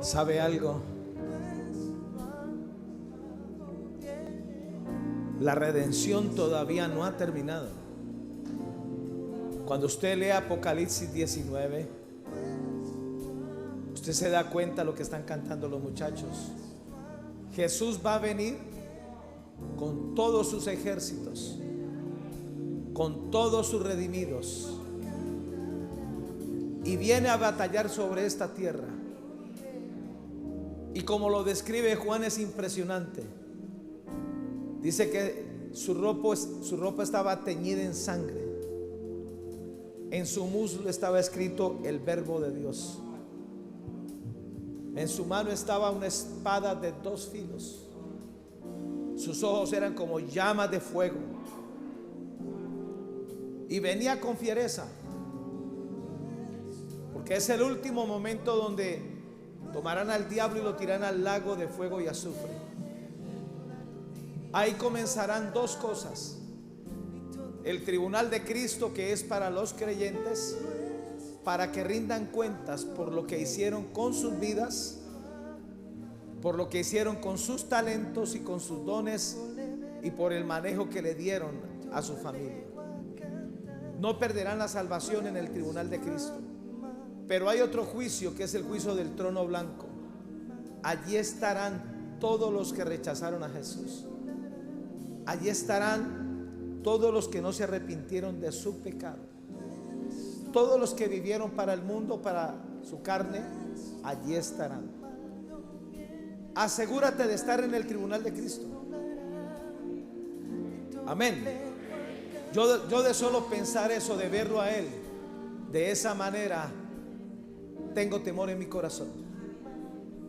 ¿Sabe algo? La redención todavía no ha terminado. Cuando usted lee Apocalipsis 19, usted se da cuenta de lo que están cantando los muchachos. Jesús va a venir con todos sus ejércitos, con todos sus redimidos, y viene a batallar sobre esta tierra. Y como lo describe Juan, es impresionante. Dice que su ropa estaba teñida en sangre. En su muslo estaba escrito el verbo de Dios. En su mano estaba una espada de 2 filos. Sus ojos eran como llamas de fuego. Y venía con fiereza, porque es el último momento donde tomarán al diablo y lo tirarán al lago de fuego y azufre. Ahí comenzarán 2 cosas: el tribunal de Cristo, que es para los creyentes, para que rindan cuentas por lo que hicieron con sus vidas, por lo que hicieron con sus talentos y con sus dones, y por el manejo que le dieron a su familia. No perderán la salvación en el tribunal de Cristo. Pero hay otro juicio, que es el juicio del trono blanco. Allí estarán todos los que rechazaron a Jesús. Allí estarán todos los que no se arrepintieron de su pecado. Todos los que vivieron para el mundo, para su carne, allí estarán. Asegúrate de estar en el tribunal de Cristo. Amén. Yo de solo pensar eso, de verlo a Él de esa manera, tengo temor en mi corazón.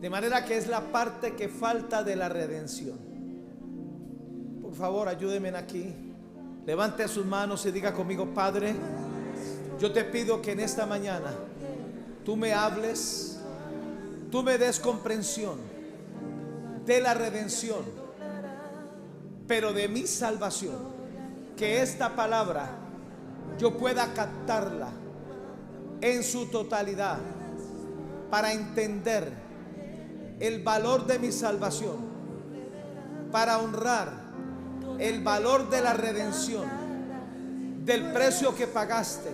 De manera que es la parte que falta de la redención. Por favor, ayúdenme aquí. Levante sus manos y diga conmigo: Padre, yo te pido que en esta mañana tú me hables, tú me des comprensión de la redención, pero de mi salvación. Que esta palabra yo pueda captarla en su totalidad, para entender el valor de mi salvación, para honrar el valor de la redención, del precio que pagaste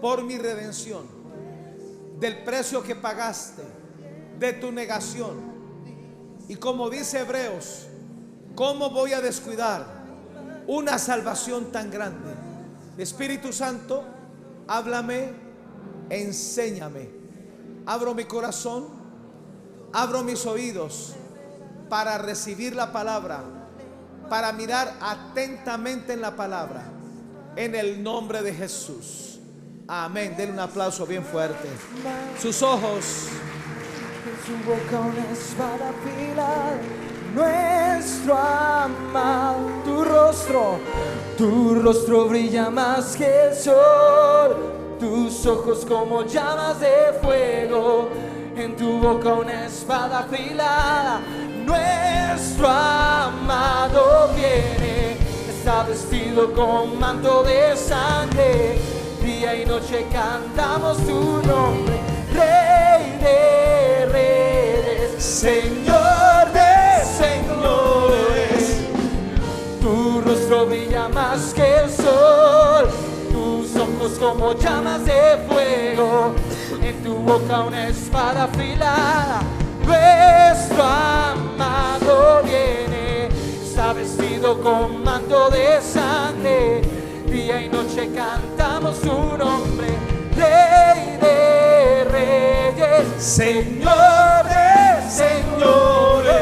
por mi redención, del precio que pagaste de tu negación. Y como dice Hebreos, ¿cómo voy a descuidar una salvación tan grande? Espíritu Santo, háblame, enséñame. Abro mi corazón, abro mis oídos para recibir la palabra, para mirar atentamente en la palabra, en el nombre de Jesús. Amén. Denle un aplauso bien fuerte. Sus ojos. En su boca una espada afilada, nuestro amado. Tu rostro brilla más que el sol. Tus ojos como llamas de fuego. En tu boca una espada afilada. Nuestro amado viene. Está vestido con manto de sangre. Día y noche cantamos tu nombre. Rey de reyes, Señor de señores. Tu rostro brilla más que el sol. Tus ojos como llamas de fuego. En tu boca una espada afilada. Nuestro amado viene. Está vestido con manto de sangre. Día y noche cantamos su nombre. Rey de reyes, Señor de señores.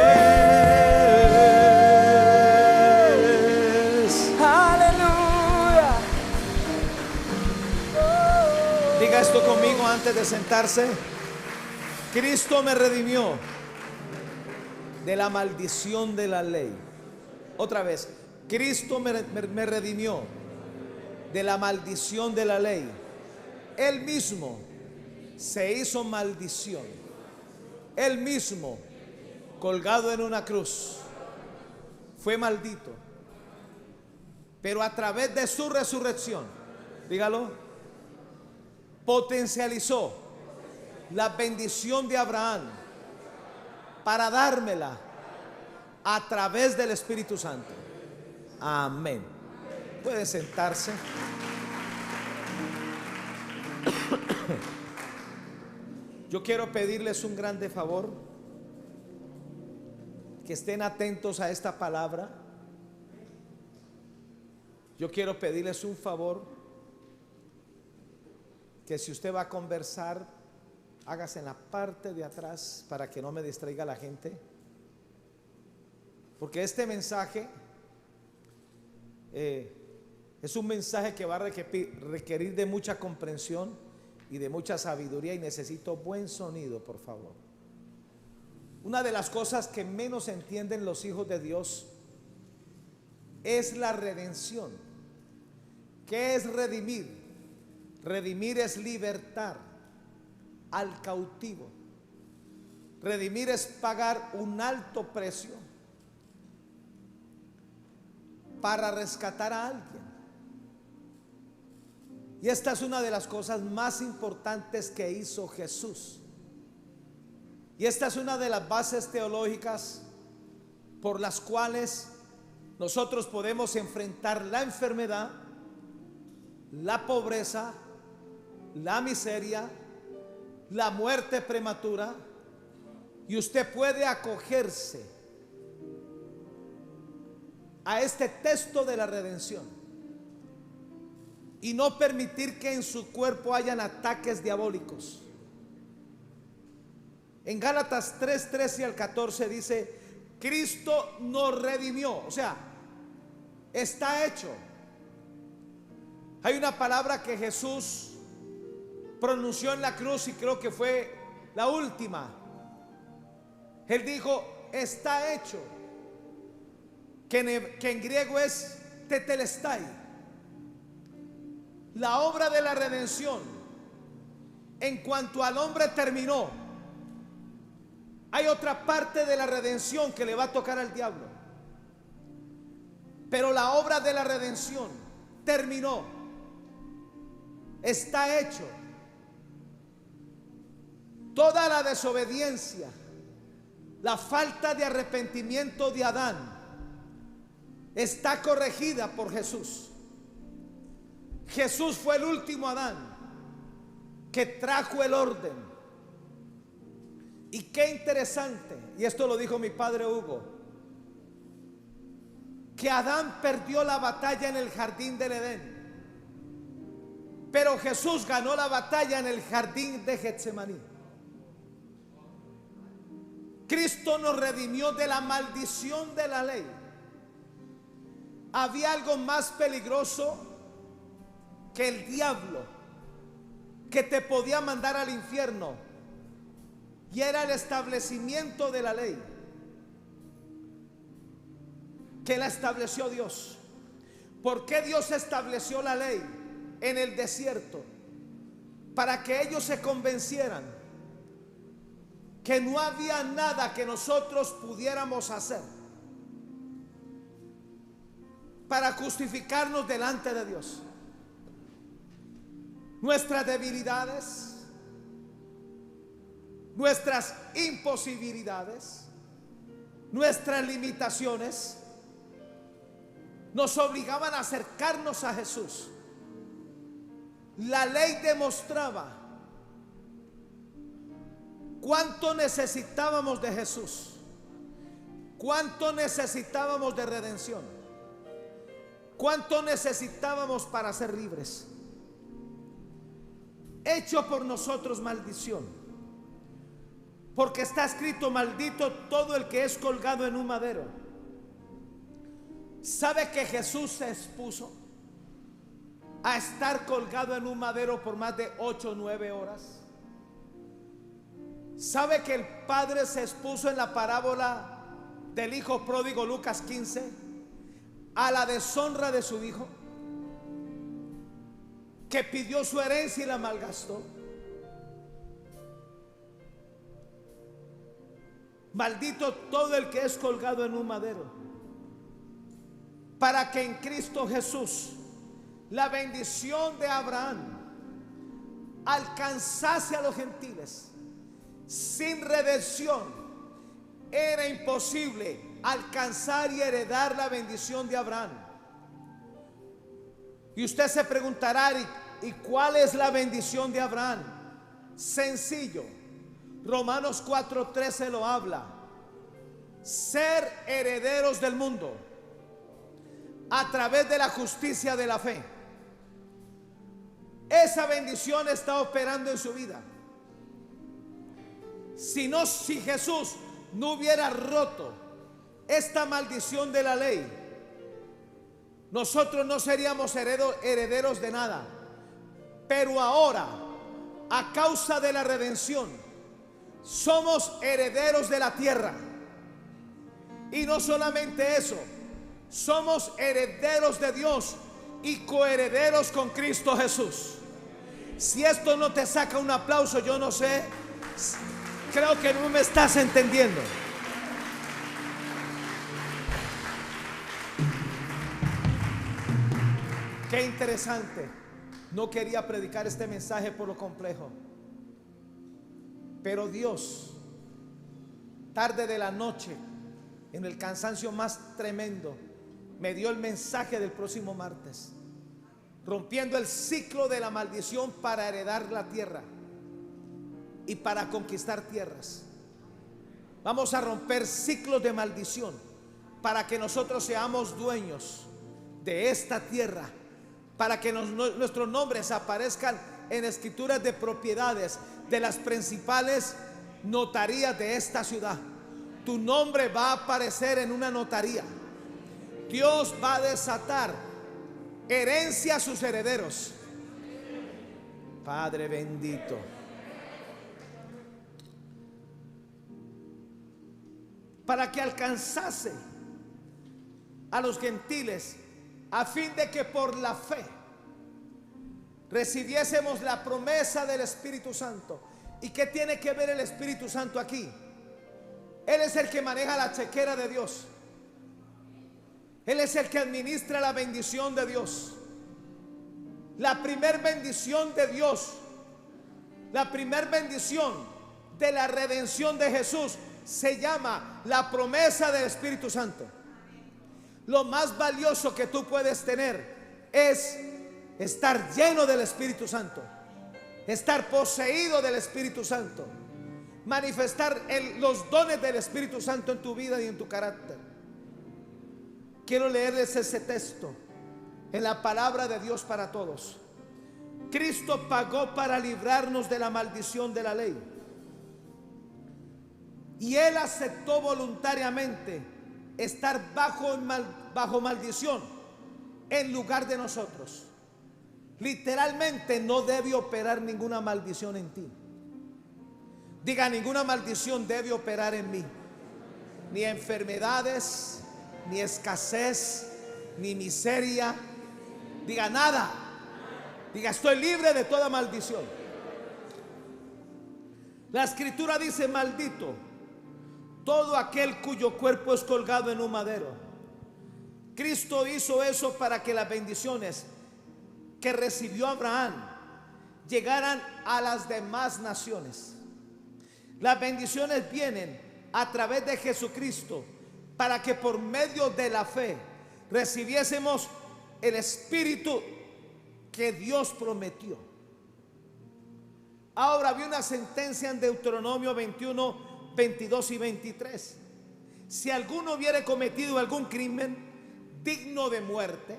Aleluya. Diga esto conmigo antes de sentarse. Cristo me redimió de la maldición de la ley. Otra vez, Cristo me redimió de la maldición de la ley. Él mismo se hizo maldición. Él mismo, colgado en una cruz, fue maldito. Pero a través de su resurrección, dígalo, potencializó la bendición de Abraham para dármela a través del Espíritu Santo. Amén. Puede sentarse. Yo quiero pedirles un grande favor, que estén atentos a esta palabra. Yo quiero pedirles un favor, que si usted va a conversar, hágase en la parte de atrás para que no me distraiga la gente, porque este mensaje es un mensaje que va a requerir de mucha comprensión y de mucha sabiduría, y necesito buen sonido, por favor. Una de las cosas que menos entienden los hijos de Dios es la redención. ¿Qué es redimir? Redimir es libertar al cautivo. Redimir es pagar un alto precio para rescatar a alguien. Y esta es una de las cosas más importantes que hizo Jesús. Y esta es una de las bases teológicas por las cuales nosotros podemos enfrentar la enfermedad, la pobreza, la miseria, la muerte prematura, y usted puede acogerse a este texto de la redención y no permitir que en su cuerpo hayan ataques diabólicos. En Gálatas 3:13 al 14 dice: Cristo nos redimió, o sea, está hecho. Hay una palabra que Jesús pronunció en la cruz y creo que fue la última. Él dijo: está hecho, que en griego es tetelestai. La obra de la redención en cuanto al hombre terminó. Hay otra parte de la redención que le va a tocar al diablo, pero la obra de la redención terminó, está hecho. Toda la desobediencia, la falta de arrepentimiento de Adán está corregida por Jesús. Jesús fue el último Adán que trajo el orden. Y qué interesante, y esto lo dijo mi padre Hugo, que Adán perdió la batalla en el jardín del Edén, pero Jesús ganó la batalla en el jardín de Getsemaní. Cristo nos redimió de la maldición de la ley. Había algo más peligroso que el diablo, que te podía mandar al infierno, y era el establecimiento de la ley, que la estableció Dios. ¿Por qué Dios estableció la ley en el desierto? Para que ellos se convencieran que no había nada que nosotros pudiéramos hacer para justificarnos delante de Dios. Nuestras debilidades, nuestras imposibilidades, nuestras limitaciones nos obligaban a acercarnos a Jesús. La ley demostraba cuánto necesitábamos de Jesús, cuánto necesitábamos de redención, cuánto necesitábamos para ser libres. Hecho por nosotros maldición, porque está escrito: maldito todo el que es colgado en un madero. ¿Sabe que Jesús se expuso a estar colgado en un madero por más de 8 o 9 horas? ¿Sabe que el padre se expuso en la parábola del hijo pródigo, Lucas 15, a la deshonra de su hijo, que pidió su herencia y la malgastó? Maldito todo el que es colgado en un madero, para que en Cristo Jesús la bendición de Abraham alcanzase a los gentiles. Sin redención era imposible alcanzar y heredar la bendición de Abraham. Y usted se preguntará, ¿y cuál es la bendición de Abraham? Sencillo. Romanos 4:13 lo habla. Ser herederos del mundo a través de la justicia de la fe. Esa bendición está operando en su vida. Si Jesús no hubiera roto esta maldición de la ley, nosotros no seríamos herederos de nada. Pero ahora, a causa de la redención, somos herederos de la tierra. Y no solamente eso, somos herederos de Dios y coherederos con Cristo Jesús. Si esto no te saca un aplauso, yo no sé. Creo que no me estás entendiendo. Qué interesante. No quería predicar este mensaje por lo complejo, pero Dios, tarde de la noche, en el cansancio más tremendo, me dio el mensaje del próximo martes, rompiendo el ciclo de la maldición para heredar la tierra y para conquistar tierras. Vamos a romper ciclos de maldición para que nosotros seamos dueños de esta tierra, para que nuestros nombres aparezcan en escrituras de propiedades de las principales notarías de esta ciudad. Tu nombre va a aparecer en una notaría. Dios va a desatar herencia a sus herederos. Padre bendito. Para que alcanzase a los gentiles, a fin de que por la fe recibiésemos la promesa del Espíritu Santo. ¿Y qué tiene que ver el Espíritu Santo aquí? Él es el que maneja la chequera de Dios. Él es el que administra la bendición de Dios. La primer bendición de Dios, la primer bendición de la redención de Jesús se llama la promesa del Espíritu Santo. Lo más valioso que tú puedes tener es estar lleno del Espíritu Santo, estar poseído del Espíritu Santo, manifestar los dones del Espíritu Santo en tu vida y en tu carácter. Quiero leerles ese texto en la palabra de Dios para todos. Cristo pagó para librarnos de la maldición de la ley, y Él aceptó voluntariamente estar bajo maldición en lugar de nosotros. Literalmente no debe operar ninguna maldición en ti. Diga, ninguna maldición debe operar en mí. Ni enfermedades, ni escasez, ni miseria. Diga, nada. Diga, estoy libre de toda maldición. La escritura dice: maldito todo aquel cuyo cuerpo es colgado en un madero. Cristo hizo eso para que las bendiciones que recibió Abraham llegaran a las demás naciones. Las bendiciones vienen a través de Jesucristo para que por medio de la fe recibiésemos el Espíritu que Dios prometió. Ahora había una sentencia en Deuteronomio 21, 22 y 23. Si alguno hubiere cometido algún crimen digno de muerte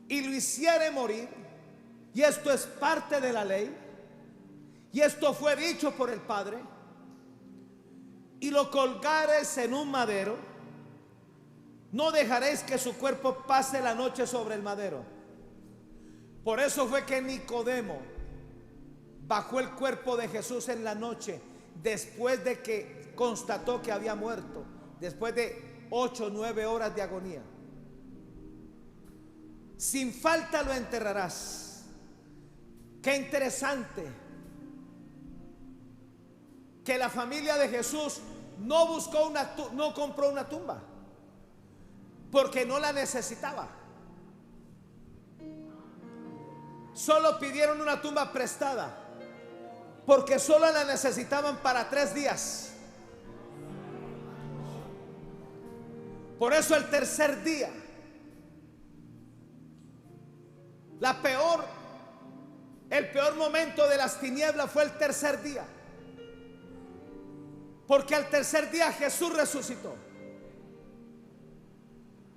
y lo hiciere morir, y esto es parte de la ley, y esto fue dicho por el Padre, y lo colgares en un madero, no dejaréis que su cuerpo pase la noche sobre el madero. Por eso fue que Nicodemo bajó el cuerpo de Jesús en la noche, después de que constató que había muerto, después de 8 o 9 horas de agonía. Sin falta lo enterrarás. Qué interesante que la familia de Jesús no compró una tumba, porque no la necesitaba. Solo pidieron una tumba prestada, porque solo la necesitaban para 3 días. Por eso el tercer día, el peor momento de las tinieblas fue el tercer día. Porque al tercer día Jesús resucitó.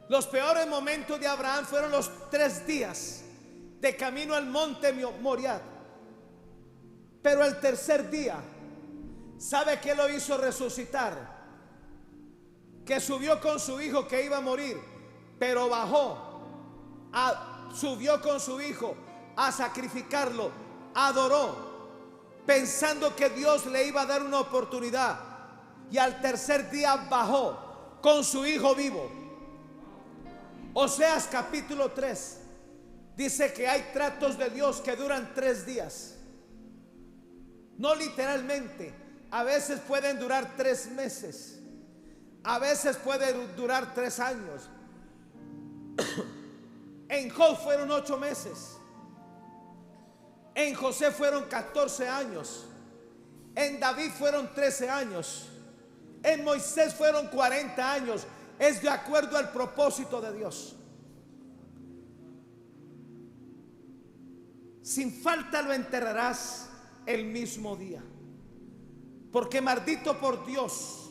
Los peores momentos de Abraham fueron los 3 días de camino al monte Moriah. Pero el tercer día, ¿sabe qué lo hizo resucitar? Que subió con su hijo que iba a morir, pero subió con su hijo a sacrificarlo, adoró, pensando que Dios le iba a dar una oportunidad, y al tercer día bajó con su hijo vivo. Oseas capítulo 3 dice que hay tratos de Dios que duran 3 días. No literalmente, a veces pueden durar 3 meses, a veces pueden durar 3 años. En Job fueron 8 meses, en José fueron 14 años, en David fueron 13 años, en Moisés fueron 40 años. Es de acuerdo al propósito de Dios. Sin falta lo enterrarás el mismo día, porque maldito por Dios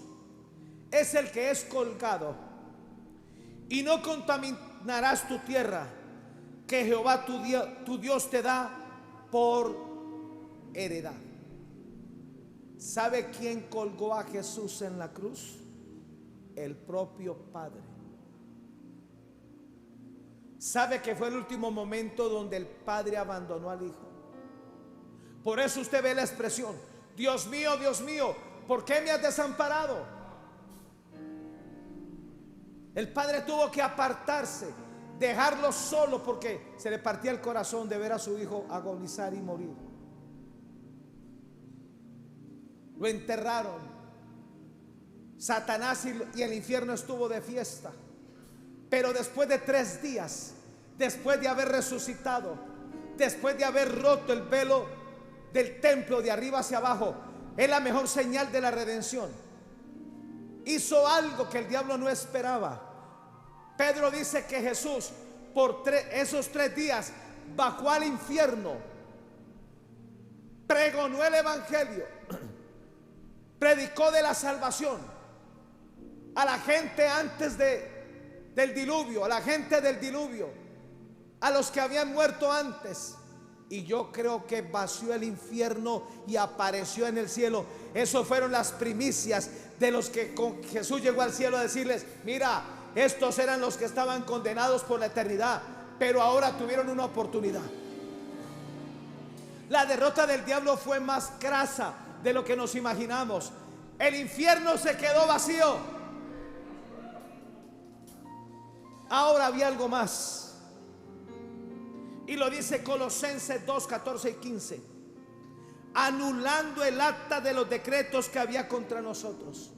es el que es colgado, y no contaminarás tu tierra que Jehová tu Dios te da por heredad. ¿Sabe quién colgó a Jesús en la cruz? El propio Padre. ¿Sabe que fue el último momento donde el Padre abandonó al Hijo? Por eso usted ve la expresión: Dios mío, ¿por qué me has desamparado? El Padre tuvo que apartarse, dejarlo solo, porque se le partía el corazón de ver a su Hijo agonizar y morir. Lo enterraron. Satanás y el infierno estuvo de fiesta. Pero después de 3 días, después de haber resucitado, después de haber roto el velo del templo de arriba hacia abajo, es la mejor señal de la redención. Hizo algo que el diablo no esperaba. Pedro dice que Jesús por esos 3 días bajó al infierno, pregonó el evangelio, predicó de la salvación a la gente antes del diluvio, a la gente del diluvio, a los que habían muerto antes. Y yo creo que vació el infierno y apareció en el cielo. Eso fueron las primicias de los que con Jesús llegó al cielo a decirles: mira, estos eran los que estaban condenados por la eternidad, pero ahora tuvieron una oportunidad. La derrota del diablo fue más crasa de lo que nos imaginamos. El infierno se quedó vacío. Ahora había algo más, y lo dice Colosenses 2, 14 y 15: anulando el acta de los decretos que había contra nosotros.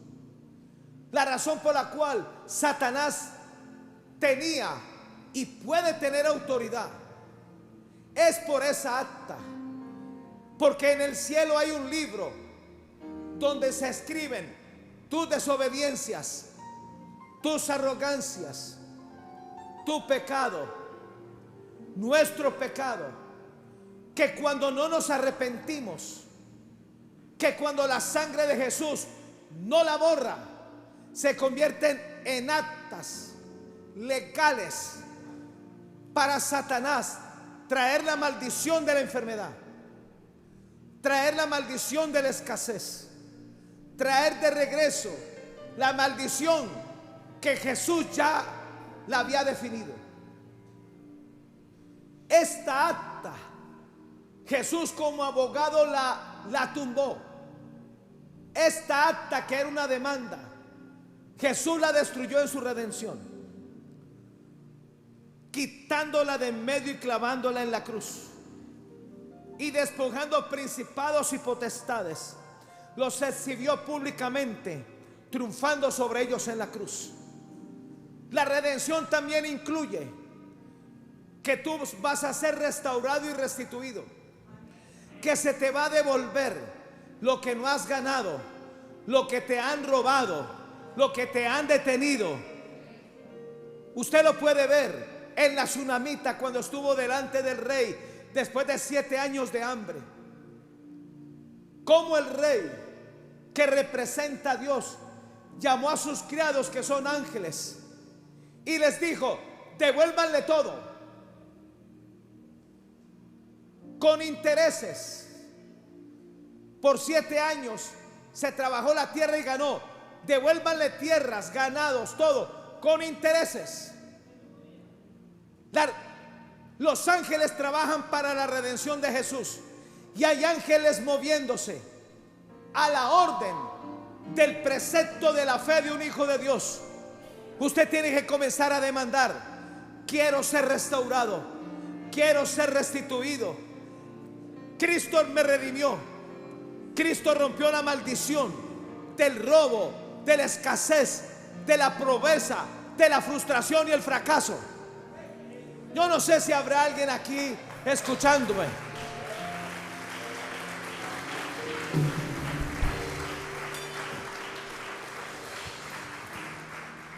La razón por la cual Satanás tenía y puede tener autoridad es por esa acta, porque en el cielo hay un libro donde se escriben tus desobediencias, tus arrogancias, tu pecado, nuestro pecado, que cuando no nos arrepentimos, que cuando la sangre de Jesús no la borra, se convierten en actas legales para Satanás traer la maldición de la enfermedad, traer la maldición de la escasez, traer de regreso la maldición que Jesús ya la había definido. Esta acta Jesús como abogado la tumbó. Esta acta, que era una demanda, Jesús la destruyó en su redención, quitándola de en medio y clavándola en la cruz, y despojando principados y potestades, los exhibió públicamente, triunfando sobre ellos en la cruz. La redención también incluye que tú vas a ser restaurado y restituido, que se te va a devolver lo que no has ganado, lo que te han robado, lo que te han detenido. Usted lo puede ver en la Tsunamita cuando estuvo delante del rey después de 7 años de hambre. Como el rey que representa a Dios llamó a sus criados, que son ángeles, y les dijo: devuélvanle todo con intereses. Por 7 años se trabajó la tierra y ganó. Devuélvanle tierras, ganados, todo con intereses. Los ángeles trabajan para la redención de Jesús, y hay ángeles moviéndose a la orden del precepto de la fe de un hijo de Dios. Usted tiene que comenzar a demandar: quiero ser restaurado, quiero ser restituido. Cristo me redimió. Cristo rompió la maldición del robo, de la escasez, de la pobreza, de la frustración y el fracaso. Yo no sé si habrá alguien aquí escuchándome.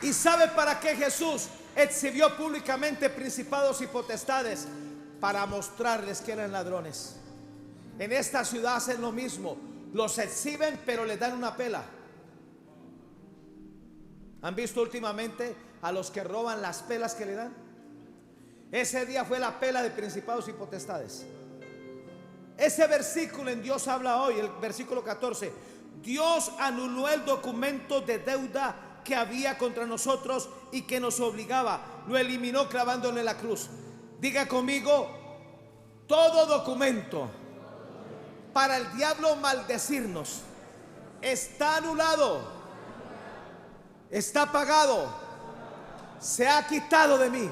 ¿Y sabe para qué Jesús exhibió públicamente principados y potestades? Para mostrarles que eran ladrones. En esta ciudad hacen lo mismo. Los exhiben, pero les dan una pela. ¿Han visto últimamente a los que roban las pelas que le dan? Ese día fue la pela de principados y potestades. Ese versículo en Dios habla hoy, el versículo 14. Dios anuló el documento de deuda que había contra nosotros y que nos obligaba. Lo eliminó clavándole en la cruz. Diga conmigo: todo documento para el diablo maldecirnos está anulado, está pagado, se ha quitado de mí.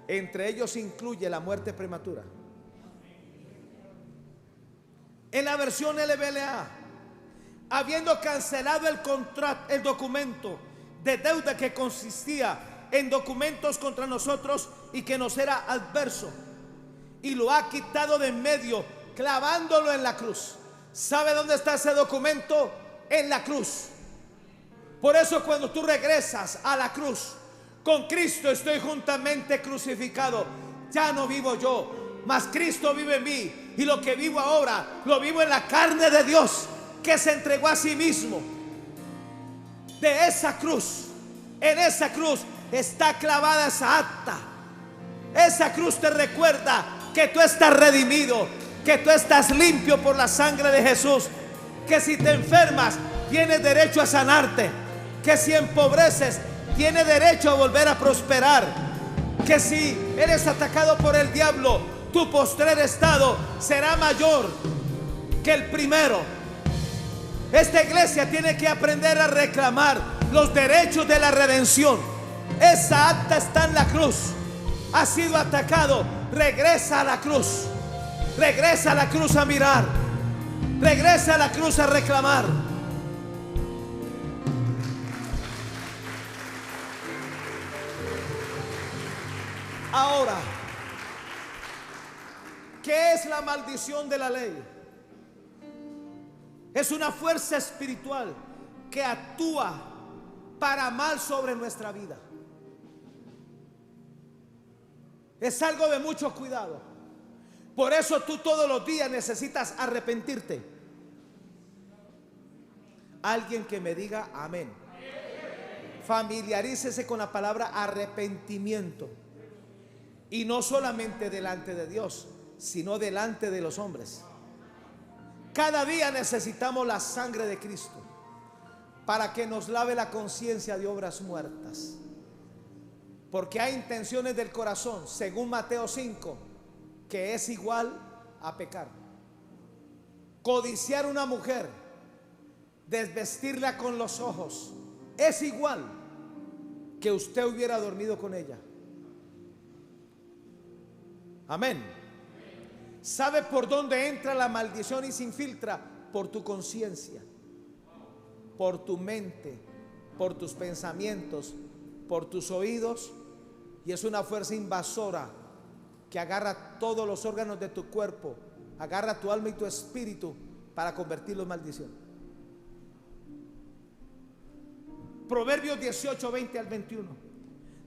Entre ellos incluye la muerte prematura. En la versión LBLA, habiendo cancelado el documento de deuda que consistía en documentos contra nosotros y que nos era adverso, y lo ha quitado de en medio, clavándolo en la cruz. ¿Sabe dónde está ese documento? En la cruz. Por eso cuando tú regresas a la cruz, con Cristo estoy juntamente crucificado. Ya no vivo yo, mas Cristo vive en mí. Y lo que vivo ahora, lo vivo en la carne de Dios, que se entregó a sí mismo. De esa cruz, en esa cruz está clavada esa acta. Esa cruz te recuerda que tú estás redimido, que tú estás limpio por la sangre de Jesús, que si te enfermas tienes derecho a sanarte, que si empobreces tienes derecho a volver a prosperar, que si eres atacado por el diablo, tu postrer estado será mayor que el primero. Esta iglesia tiene que aprender a reclamar los derechos de la redención. Esa acta está en la cruz. Ha sido atacado. Regresa a la cruz. Regresa a la cruz a mirar. Regresa a la cruz a reclamar. Ahora, ¿qué es la maldición de la ley? Es una fuerza espiritual que actúa para mal sobre nuestra vida. Es algo de mucho cuidado. Por eso tú todos los días necesitas arrepentirte. Alguien que me diga amén. Familiarícese con la palabra arrepentimiento. Y no solamente delante de Dios, sino delante de los hombres. Cada día necesitamos la sangre de Cristo para que nos lave la conciencia de obras muertas. Porque hay intenciones del corazón, según Mateo 5, que es igual a pecar. Codiciar una mujer, desvestirla con los ojos, es igual que usted hubiera dormido con ella. Amén. ¿Sabe por dónde entra la maldición y se infiltra? Por tu conciencia, por tu mente, por tus pensamientos, por tus oídos. Y es una fuerza invasora que agarra todos los órganos de tu cuerpo, agarra tu alma y tu espíritu para convertirlo en maldición. Proverbios 18, 20 al 21.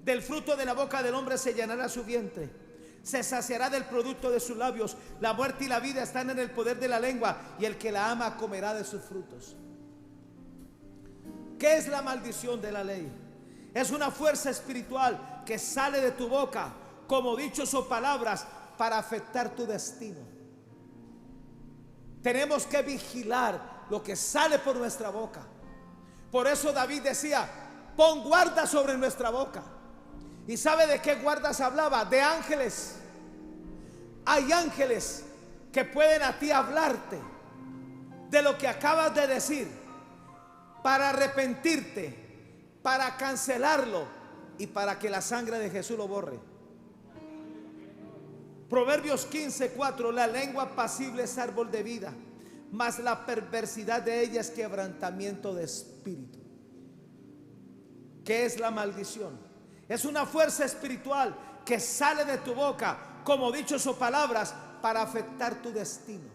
Del fruto de la boca del hombre se llenará su vientre. Se saciará del producto de sus labios. La muerte y la vida están en el poder de la lengua, y el que la ama comerá de sus frutos. ¿Qué es la maldición de la ley? Es una fuerza espiritual que sale de tu boca como dichos o palabras para afectar tu destino. Tenemos que vigilar lo que sale por nuestra boca. Por eso David decía: pon guarda sobre nuestra boca. ¿Y sabe de qué guardas hablaba? De ángeles. Hay ángeles que pueden a ti hablarte de lo que acabas de decir, para arrepentirte, para cancelarlo y para que la sangre de Jesús lo borre. Proverbios 15:4: la lengua apacible es árbol de vida, mas la perversidad de ella es quebrantamiento de espíritu. ¿Qué es la maldición? Es una fuerza espiritual que sale de tu boca como dichos o palabras para afectar tu destino.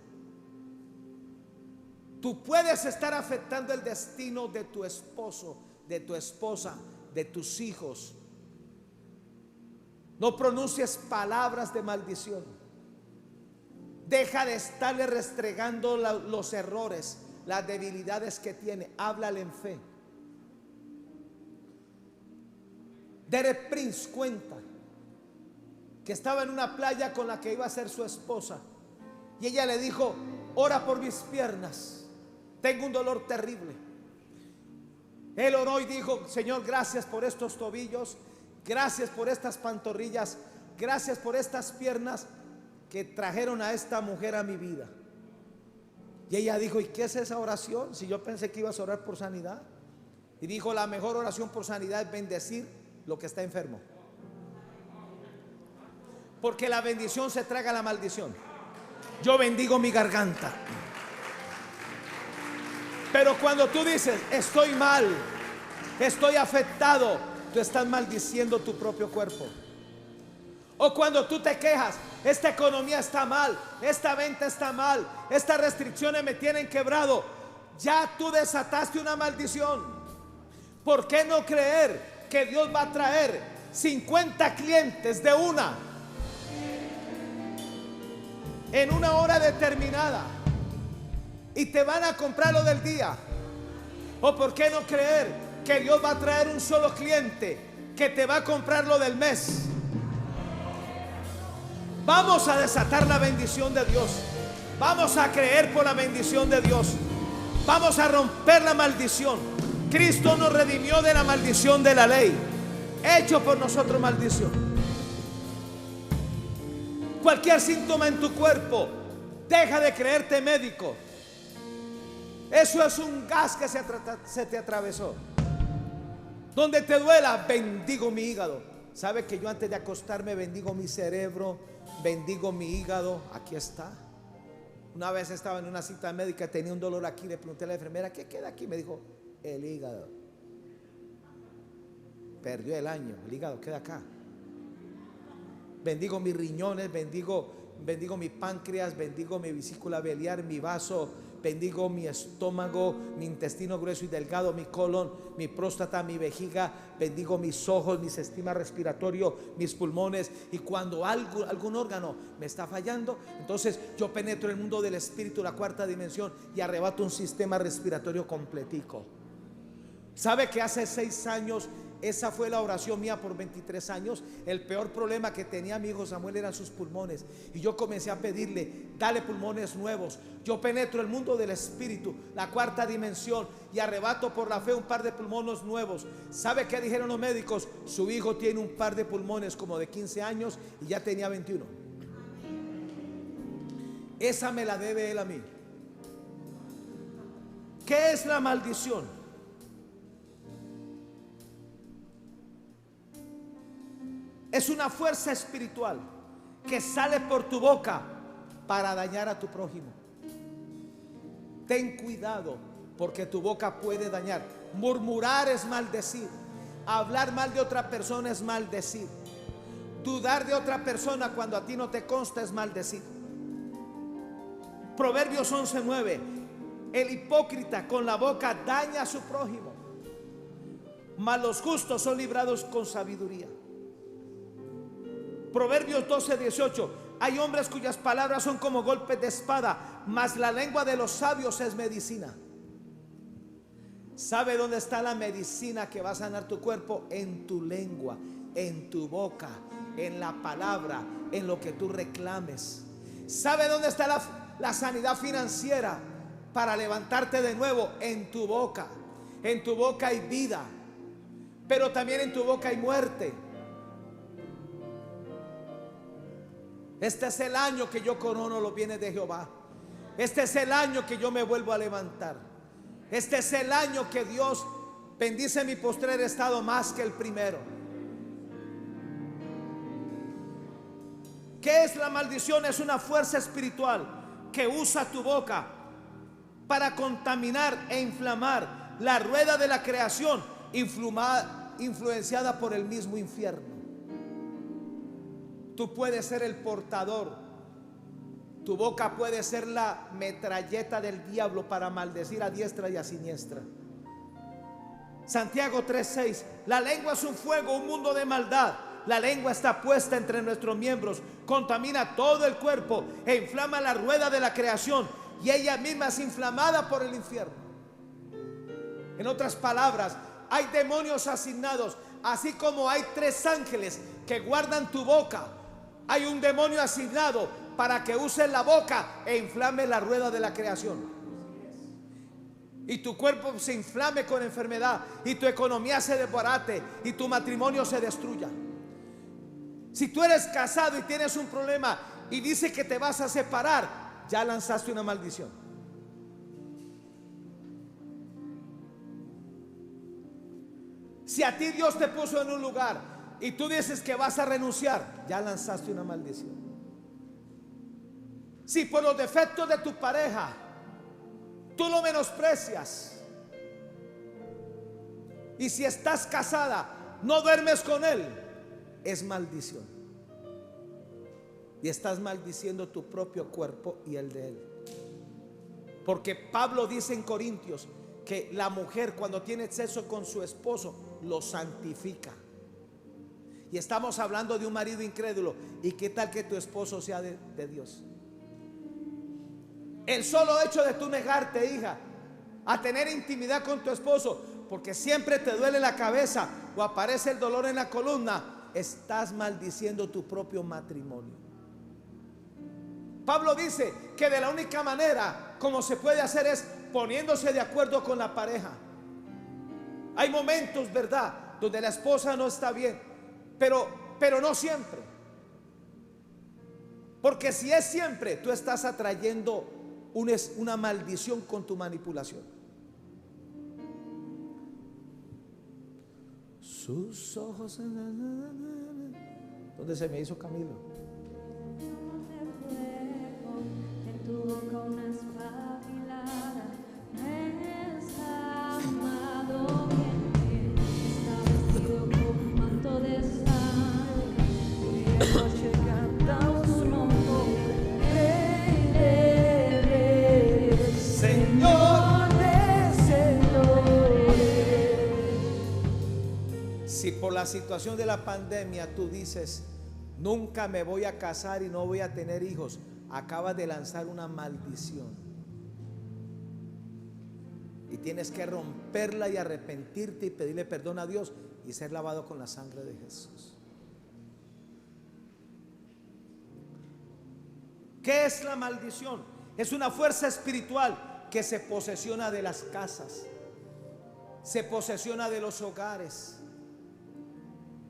Tú puedes estar afectando el destino de tu esposo, de tu esposa, de tus hijos. No pronuncies palabras de maldición. Deja de estarle restregando los errores, las debilidades que tiene. Háblale en fe. Derek Prince cuenta que estaba en una playa con la que iba a ser su esposa, y ella le dijo: ora por mis piernas, tengo un dolor terrible. Él oró y dijo: Señor, gracias por estos tobillos, gracias por estas pantorrillas, gracias por estas piernas que trajeron a esta mujer a mi vida. Y ella dijo: ¿y qué es esa oración? Si yo pensé que ibas a orar por sanidad. Y dijo: la mejor oración por sanidad es bendecir lo que está enfermo, porque la bendición se traga la maldición. Yo bendigo mi garganta. Pero cuando tú dices: estoy mal, estoy afectado, tú estás maldiciendo tu propio cuerpo. O cuando tú te quejas: esta economía está mal, esta venta está mal, estas restricciones me tienen quebrado, ya tú desataste una maldición. ¿Por qué no creer que Dios va a traer 50 clientes de una en una hora determinada y te van a comprar lo del día? ¿O por qué no creer que Dios va a traer un solo cliente que te va a comprar lo del mes? Vamos a desatar la bendición de Dios. Vamos a creer por la bendición de Dios. Vamos a romper la maldición. Cristo nos redimió de la maldición de la ley, hecho por nosotros maldición. Cualquier síntoma en tu cuerpo, deja de creerte médico. Eso es un gas que se te atravesó. Donde te duela, bendigo mi hígado. ¿Sabe que yo antes de acostarme bendigo mi cerebro, bendigo mi hígado? Aquí está. Una vez estaba en una cita médica, tenía un dolor aquí, le pregunté a la enfermera: ¿qué queda aquí? Me dijo: el hígado. Perdió el año, el hígado queda acá. Bendigo mis riñones, bendigo mi páncreas, bendigo mi vesícula biliar, mi vaso, bendigo mi estómago, mi intestino grueso y delgado, mi colon, mi próstata, mi vejiga, bendigo mis ojos, mi sistema respiratorio, mis pulmones. Y cuando algún órgano me está fallando, entonces yo penetro en el mundo del espíritu, la cuarta dimensión, y arrebato un sistema respiratorio completico. ¿Sabe que hace 6 años esa fue la oración mía por 23 años? El peor problema que tenía mi hijo Samuel eran sus pulmones, y yo comencé a pedirle: dale pulmones nuevos. Yo penetro el mundo del espíritu, la cuarta dimensión, y arrebato por la fe un par de pulmones nuevos. ¿Sabe qué dijeron los médicos? Su hijo tiene un par de pulmones como de 15 años y ya tenía 21. Esa me la debe él a mí. ¿Qué es la maldición? Es una fuerza espiritual que sale por tu boca para dañar a tu prójimo. Ten cuidado, porque tu boca puede dañar. Murmurar es maldecir. Hablar mal de otra persona es maldecir. Dudar de otra persona cuando a ti no te consta es maldecir. Proverbios 11:9: el hipócrita con la boca daña a su prójimo, mas los justos son librados con sabiduría. Proverbios 12:18. Hay hombres cuyas palabras son como golpes de espada, mas la lengua de los sabios es medicina. ¿Sabe dónde está la medicina que va a sanar tu cuerpo? En tu lengua, en tu boca, en la palabra, en lo que tú reclames. ¿Sabe dónde está la sanidad financiera para levantarte de nuevo? En tu boca. En tu boca hay vida, pero también en tu boca hay muerte. Este es el año que yo corono los bienes de Jehová. Este es el año que yo me vuelvo a levantar. Este es el año que Dios bendice mi postrer estado más que el primero. ¿Qué es la maldición? Es una fuerza espiritual que usa tu boca para contaminar e inflamar la rueda de la creación, influenciada por el mismo infierno. Tú puedes ser el portador. Tu boca puede ser la metralleta del diablo para maldecir a diestra y a siniestra. Santiago 3:6. La lengua es un fuego, un mundo de maldad. La lengua está puesta entre nuestros miembros, contamina todo el cuerpo e inflama la rueda de la creación, y ella misma es inflamada por el infierno. En otras palabras, hay demonios asignados, así como hay 3 ángeles que guardan tu boca. Hay un demonio asignado para que uses la boca e inflame la rueda de la creación, y tu cuerpo se inflame con enfermedad, y tu economía se desbarate, y tu matrimonio se destruya. Si tú eres casado y tienes un problema y dice que te vas a separar, ya lanzaste una maldición. Si a ti Dios te puso en un lugar y tú dices que vas a renunciar, ya lanzaste una maldición. Si por los defectos de tu pareja tú lo menosprecias, y si estás casada no duermes con él, es maldición. Y estás maldiciendo tu propio cuerpo y el de él. Porque Pablo dice en Corintios que la mujer, cuando tiene sexo con su esposo, lo santifica. Y estamos hablando de un marido incrédulo. ¿Y qué tal que tu esposo sea de Dios? El solo hecho de tú negarte, hija, a tener intimidad con tu esposo, porque siempre te duele la cabeza o aparece el dolor en la columna, estás maldiciendo tu propio matrimonio. Pablo dice que de la única manera como se puede hacer es poniéndose de acuerdo con la pareja. Hay momentos, ¿verdad?, donde la esposa no está bien, pero no siempre. Porque si es siempre, tú estás atrayendo una maldición con tu manipulación. Sus ojos. ¿Dónde se me hizo Camilo? En tu boca una espada afilada, me has amado bien, está vestido con un manto de sangre, y de noche canta tu nombre, Rey de Reyes, Señor de Señores. Si por la situación de la pandemia tú dices, nunca me voy a casar y no voy a tener hijos, acabas de lanzar una maldición. Y tienes que romperla y arrepentirte y pedirle perdón a Dios y ser lavado con la sangre de Jesús. ¿Qué es la maldición? Es una fuerza espiritual que se posesiona de las casas, se posesiona de los hogares,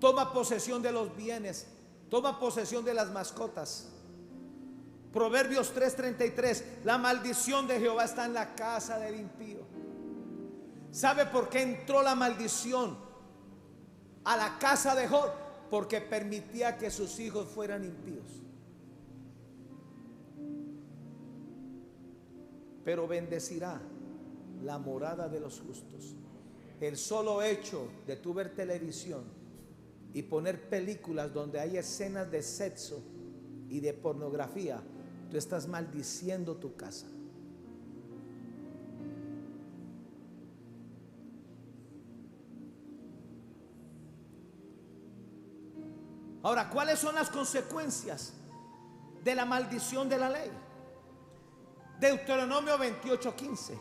toma posesión de los bienes, toma posesión de las mascotas. Proverbios 3:33. La maldición de Jehová está en la casa del impío. ¿Sabe por qué entró la maldición a la casa de Job? Porque permitía que sus hijos fueran impíos. Pero bendecirá la morada de los justos. El solo hecho de tú ver televisión y poner películas donde hay escenas de sexo y de pornografía, tú estás maldiciendo tu casa. Ahora, ¿cuáles son las consecuencias de la maldición de la ley? Deuteronomio 28:15.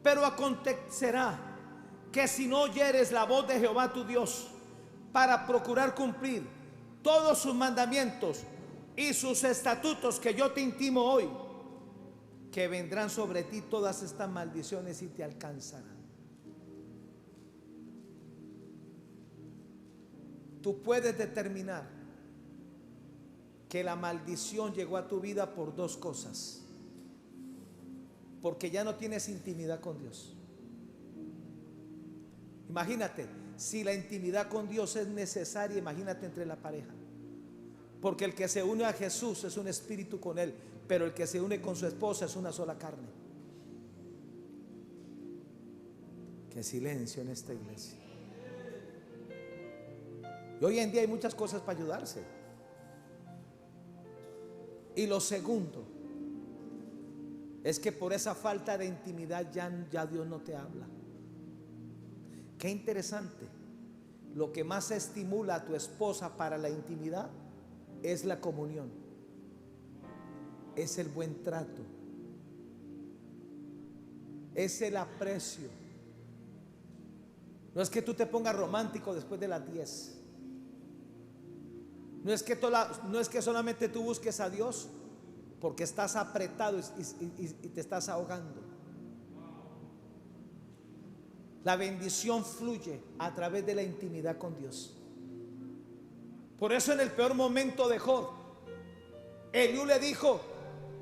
Pero acontecerá que si no oyeres la voz de Jehová tu Dios para procurar cumplir todos sus mandamientos y sus estatutos que yo te intimo hoy, que vendrán sobre ti todas estas maldiciones y te alcanzarán. Tú puedes determinar que la maldición llegó a tu vida por dos cosas. Porque ya no tienes intimidad con Dios. Imagínate, si la intimidad con Dios es necesaria, imagínate entre la pareja. Porque el que se une a Jesús es un espíritu con Él, pero el que se une con su esposa es una sola carne. Qué silencio en esta iglesia. Y hoy en día hay muchas cosas para ayudarse. Y lo segundo es que por esa falta de intimidad ya Dios no te habla. Qué interesante. Lo que más estimula a tu esposa para la intimidad es la comunión, es el buen trato, es el aprecio. No es que tú te pongas romántico después de las 10. No es que solamente tú busques a Dios porque estás apretado y te estás ahogando. La bendición fluye a través de la intimidad con Dios. Por eso en el peor momento de Job, Eliú le dijo: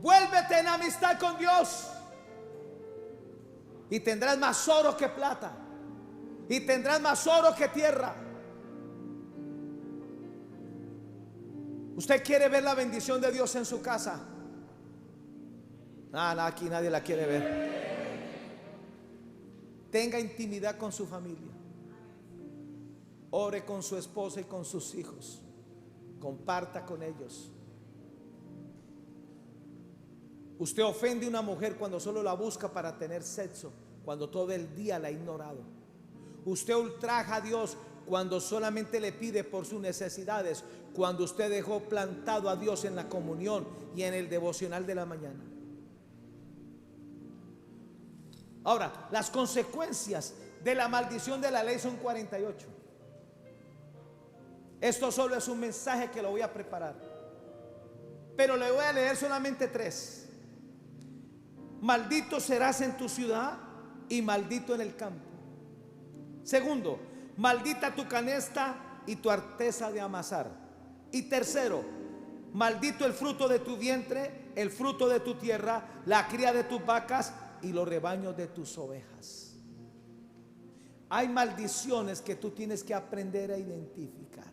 vuélvete en amistad con Dios y tendrás más oro que plata y tendrás más oro que tierra. ¿Usted quiere ver la bendición de Dios en su casa? Nada, aquí nadie la quiere ver. Tenga intimidad con su familia. Ore con su esposa y con sus hijos. Comparta con ellos. Usted ofende a una mujer cuando solo la busca para tener sexo, cuando todo el día la ha ignorado. Usted ultraja a Dios cuando solamente le pide por sus necesidades, cuando usted dejó plantado a Dios en la comunión y en el devocional de la mañana. Ahora, las consecuencias de la maldición de la ley son 48. Esto solo es un mensaje que lo voy a preparar, pero le voy a leer solamente 3. Maldito serás en tu ciudad y maldito en el campo. Segundo, maldita tu canasta y tu arteza de amasar. Y tercero, maldito el fruto de tu vientre, el fruto de tu tierra, la cría de tus vacas y los rebaños de tus ovejas. Hay maldiciones que tú tienes que aprender a identificar.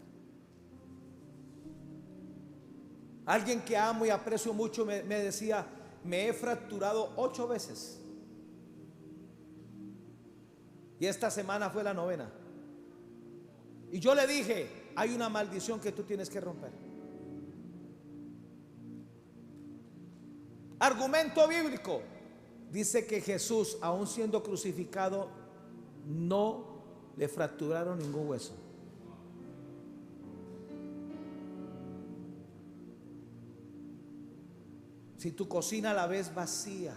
Alguien que amo y aprecio mucho me decía: me he fracturado 8 veces. Y esta semana fue la 9ª. Y yo le dije: hay una maldición que tú tienes que romper. Argumento bíblico. Dice que Jesús, aún siendo crucificado, no le fracturaron ningún hueso. Si tu cocina la ves vacía,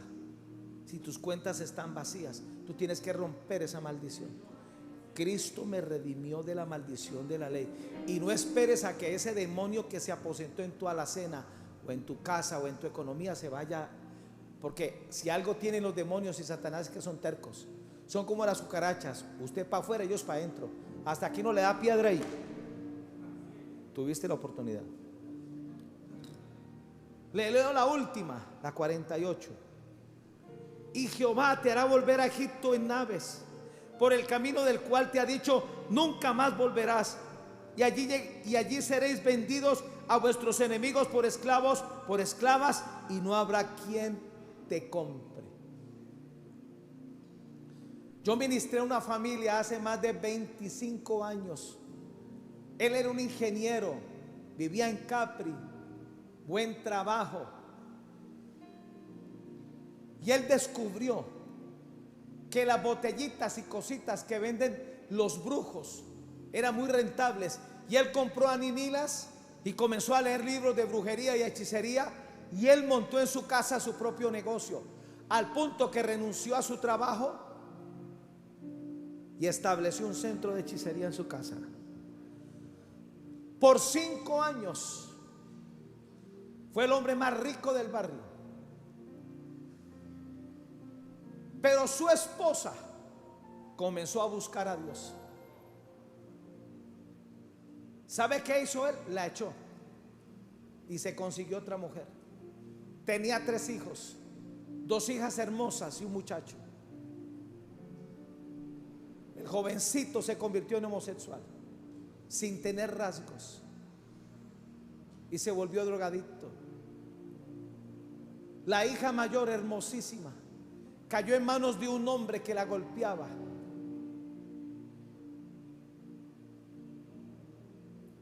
si tus cuentas están vacías, tú tienes que romper esa maldición. Cristo me redimió de la maldición de la ley. Y no esperes a que ese demonio que se aposentó en tu alacena o en tu casa o en tu economía se vaya. Porque si algo tienen los demonios y Satanás es que son tercos. Son como las cucarachas. Usted para afuera, ellos para adentro. Hasta aquí no le da piedra y tuviste la oportunidad. Le leo la última, la 48. Y Jehová te hará volver a Egipto en naves, por el camino del cual te ha dicho: nunca más volverás. Y allí seréis vendidos a vuestros enemigos por esclavos, por esclavas, y no habrá quien te compre. Yo ministré a una familia hace más de 25 años. Él era un ingeniero, vivía en Capri, buen trabajo. Y él descubrió que las botellitas y cositas que venden los brujos eran muy rentables, y él compró aninilas y comenzó a leer libros de brujería y hechicería, y él montó en su casa su propio negocio, al punto que renunció a su trabajo y estableció un centro de hechicería en su casa. Por 5 años fue el hombre más rico del barrio. Pero su esposa comenzó a buscar a Dios. ¿Sabe qué hizo él? La echó y se consiguió otra mujer. Tenía 3 hijos, 2 hijas hermosas y un muchacho. El jovencito se convirtió en homosexual sin tener rasgos y se volvió drogadicto. La hija mayor, hermosísima, cayó en manos de un hombre que la golpeaba.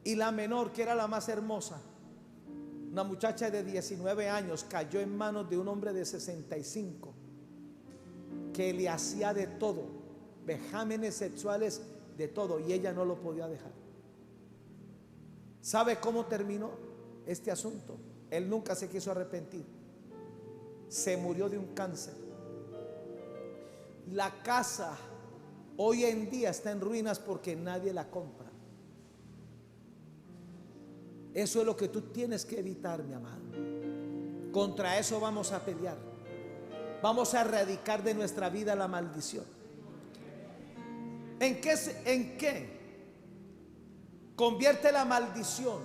Y la menor, que era la más hermosa, una muchacha de 19 años, cayó en manos de un hombre de 65 que le hacía de todo, vejámenes sexuales, de todo, y ella no lo podía dejar. ¿Sabe cómo terminó este asunto? Él nunca se quiso arrepentir. Se murió de un cáncer. La casa hoy en día está en ruinas porque nadie la compra. Eso es lo que tú tienes que evitar, mi amado. Contra eso vamos a pelear. Vamos a erradicar de nuestra vida la maldición. ¿En qué convierte la maldición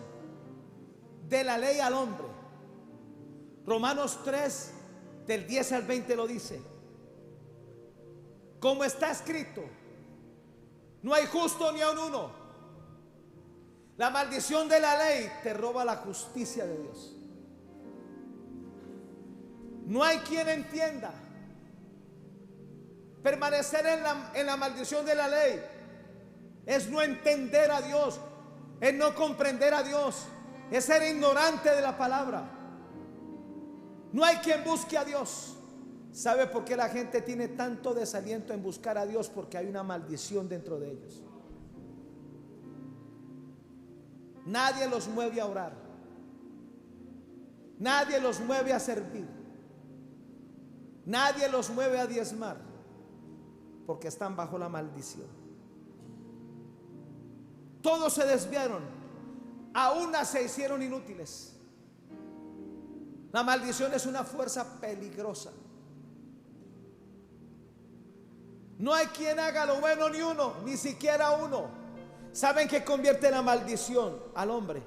de la ley al hombre? Romanos 3, del 10 al 20 lo dice. Como está escrito, no hay justo ni aun uno. La maldición de la ley te roba la justicia de Dios. No hay quien entienda. Permanecer en la maldición de la ley es no entender a Dios, es no comprender a Dios, es ser ignorante de la palabra. No hay quien busque a Dios. ¿Sabe por qué la gente tiene tanto desaliento en buscar a Dios? Porque hay una maldición dentro de ellos. Nadie los mueve a orar. Nadie los mueve a servir. Nadie los mueve a diezmar, porque están bajo la maldición. Todos se desviaron, a unas se hicieron inútiles. La maldición es una fuerza peligrosa. No hay quien haga lo bueno ni uno, ni siquiera uno. ¿Saben qué convierte la maldición al hombre?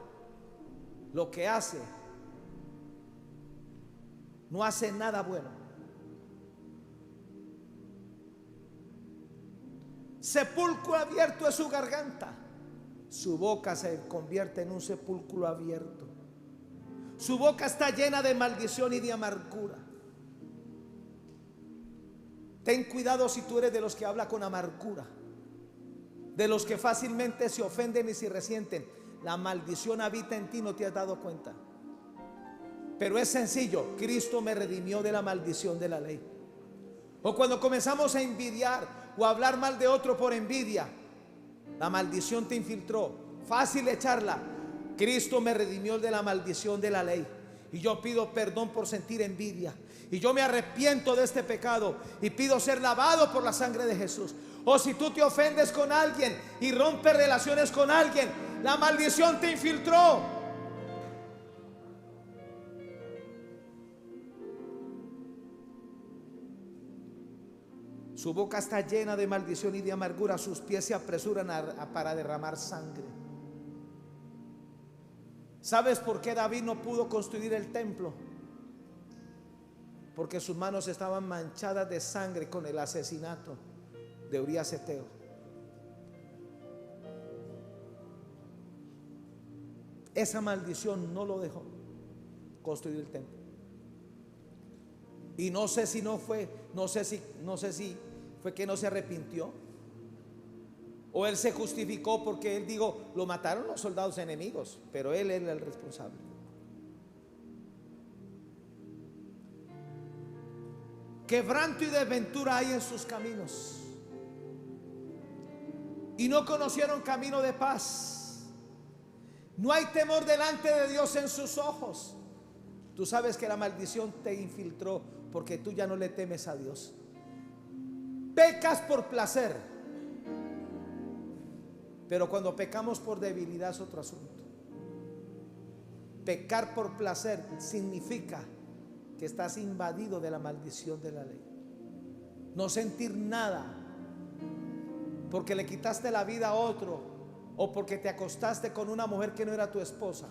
Lo que hace. No hace nada bueno. Sepulcro abierto es su garganta. Su boca se convierte en un sepulcro abierto. Su boca está llena de maldición y de amargura. Ten cuidado si tú eres de los que habla con amargura, de los que fácilmente se ofenden y se resienten. La maldición habita en ti, no te has dado cuenta. Pero es sencillo. Cristo me redimió de la maldición de la ley. O cuando comenzamos a envidiar o a hablar mal de otro por envidia, la maldición te infiltró. Fácil echarla. Cristo me redimió de la maldición de la ley. Y yo pido perdón por sentir envidia. Y yo me arrepiento de este pecado y pido ser lavado por la sangre de Jesús. O si tú te ofendes con alguien y rompes relaciones con alguien, la maldición te infiltró. Su boca está llena de maldición y de amargura. Sus pies se apresuran para derramar sangre. ¿Sabes por qué David no pudo construir el templo? Porque sus manos estaban manchadas de sangre con el asesinato de Urías Eteo. Esa maldición no lo dejó construir el templo. Y no sé si fue que no se arrepintió, o él se justificó porque él dijo, lo mataron los soldados enemigos, pero él era el responsable. Quebranto y desventura hay en sus caminos, y no conocieron camino de paz. No hay temor delante de Dios en sus ojos. Tú sabes que la maldición te infiltró porque tú ya no le temes a Dios. Pecas por placer, pero cuando pecamos por debilidad es otro asunto. Pecar por placer significa que estás invadido de la maldición de la ley. No sentir nada porque le quitaste la vida a otro o porque te acostaste con una mujer que no era tu esposa.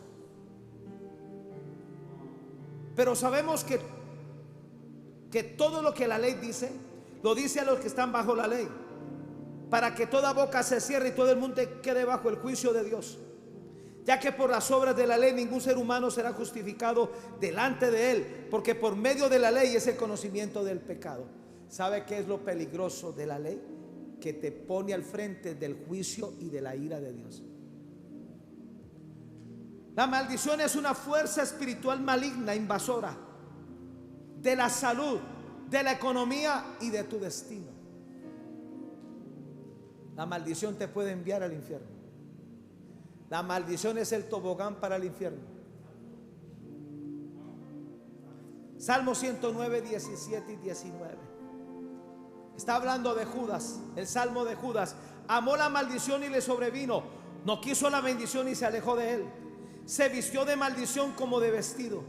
Pero sabemos que todo lo que la ley dice, lo dice a los que están bajo la ley, para que toda boca se cierre y todo el mundo quede bajo el juicio de Dios. Ya que por las obras de la ley ningún ser humano será justificado delante de él, porque por medio de la ley es el conocimiento del pecado. ¿Sabe qué es lo peligroso de la ley? Que te pone al frente del juicio y de la ira de Dios. La maldición es una fuerza espiritual maligna, invasora de la salud, de la economía y de tu destino. La maldición te puede enviar al infierno. La maldición es el tobogán para el infierno. Salmo 109, 17 y 19. Está hablando de Judas, el salmo de Judas. Amó la maldición y le sobrevino. No quiso la bendición y se alejó de él. Se vistió de maldición como de vestido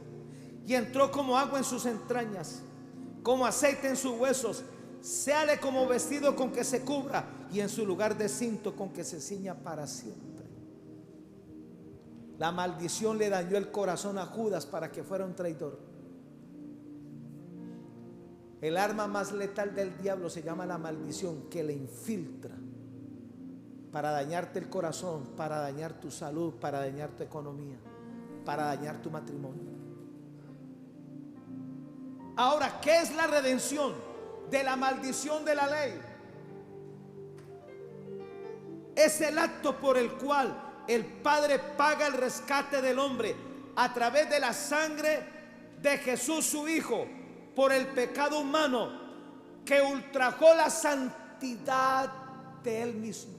y entró como agua en sus entrañas, como aceite en sus huesos. Séale como vestido con que se cubra y en su lugar de cinto con que se ciña para siempre. La maldición le dañó el corazón a Judas para que fuera un traidor. El arma más letal del diablo se llama la maldición, que le infiltra para dañarte el corazón, para dañar tu salud, para dañar tu economía, para dañar tu matrimonio. Ahora, ¿qué es la redención de la maldición de la ley? Es el acto por el cual el Padre paga el rescate del hombre a través de la sangre de Jesús su Hijo por el pecado humano que ultrajó la santidad de Él mismo.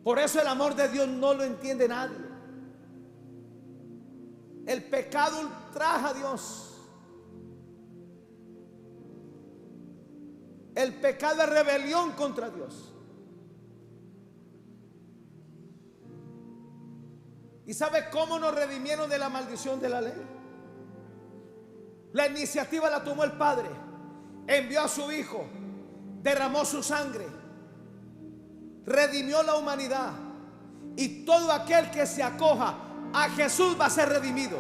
Por eso el amor de Dios no lo entiende nadie. El pecado ultraja a Dios. El pecado es rebelión contra Dios. ¿Y sabe cómo nos redimieron de la maldición de la ley? La iniciativa la tomó el Padre. Envió a su Hijo, derramó su sangre, redimió la humanidad. Y todo aquel que se acoja a Jesús va a ser redimido.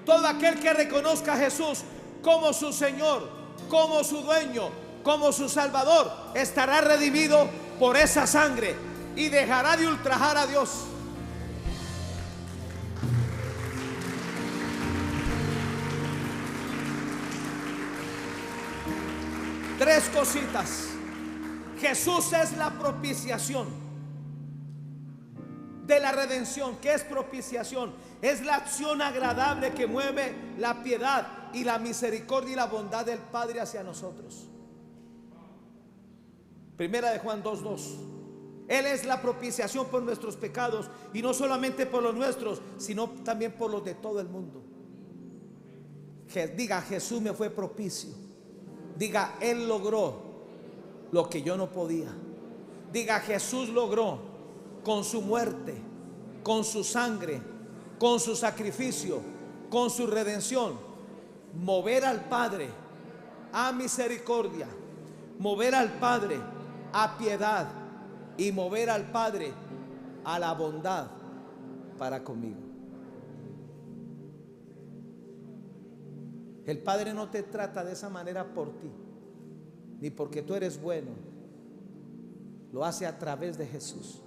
Todo aquel que reconozca a Jesús como su Señor, como su dueño, como su Salvador, estará redimido por esa sangre y dejará de ultrajar a Dios. Tres cositas. Jesús es la propiciación de la redención. ¿Qué es propiciación? Es la acción agradable que mueve la piedad y la misericordia y la bondad del Padre hacia nosotros. Primera de Juan 2:2. Él es la propiciación por nuestros pecados, y no solamente por los nuestros, sino también por los de todo el mundo. Diga: Jesús me fue propicio. Diga: Él logró lo que yo no podía. Diga: Jesús logró con su muerte, con su sangre, con su sacrificio, con su redención, mover al Padre a misericordia, mover al Padre a piedad y mover al Padre a la bondad para conmigo. El Padre no te trata de esa manera por ti, ni porque tú eres bueno. Lo hace a través de Jesús.